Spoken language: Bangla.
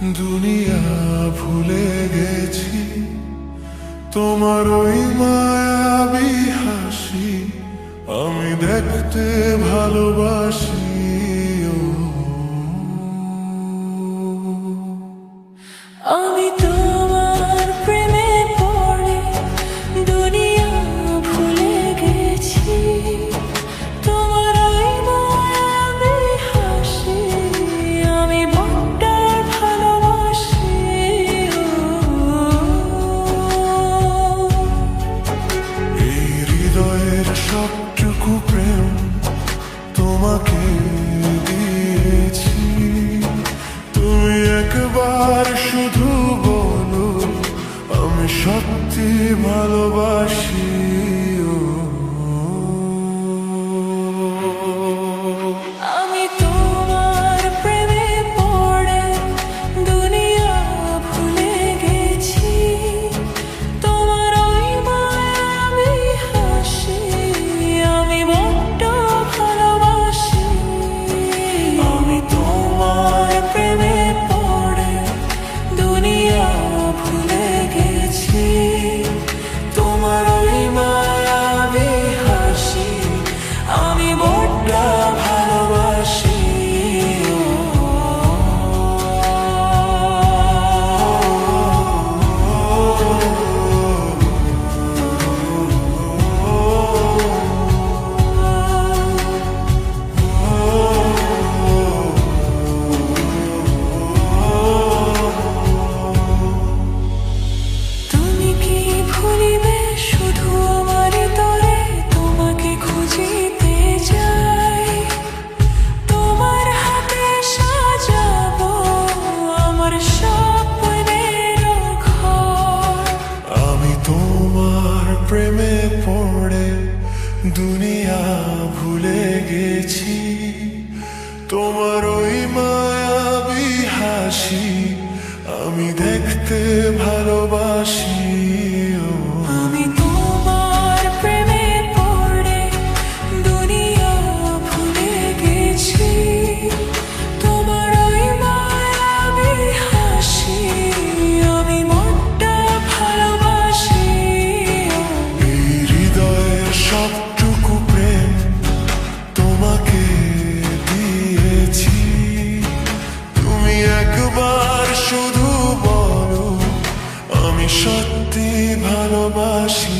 দুনিয়া ভুলে গেছি তোমার ওই মায়াবী হাসি আমি দেখতে ভালোবাসি। আমি তোমার প্রেমে পড়ে দুনিয়া ভুলে গেছি, তোমার ওই মায়াবী হাসি আমি বড্ড ভালোবাসি। এই হৃদয়ের সবটুকু প্রেম তোমাকে দিয়েছি, তুমি একবার শুধু বলো আমি সত্যি ভালোবাসি। আমি তোমার প্রেমে পড়ে দুনিয়া ভুলে গেছি, তোমার ওই মায়াবী হাসি আমি বড্ড ভালোবাসি। আমি তোমার প্রেমে পড়ে দুনিয়া ভুলে গেছি, তোমার ওই মায়াবী হাসি আমি বড্ড ভালোবাসি। তুমি কি ভুলিবে শুধু আমার তরে তোমাকে খুঁজিতে যাই, তোমার হাতে সাজাবো আমার স্বপ্নের ঘর। আমি তোমার প্রেমে পড়ে দুনিয়া ভুলে গেছি, তোমার ওই মায়াবী হাসি আমি দেখতে ভালোবাসি। আমি তোমার প্রেমে পড়ে দুনিয়া ভুলে গেছি, তোমার ওই মায়াবী হাসি আমি বড্ড ভালোবাসি। এই হৃদয়ের সবটুকু প্রেম তোমাকে দিয়েছি, তুমি একবার শুধু বলো আমি সত্যি ভালোবাসি।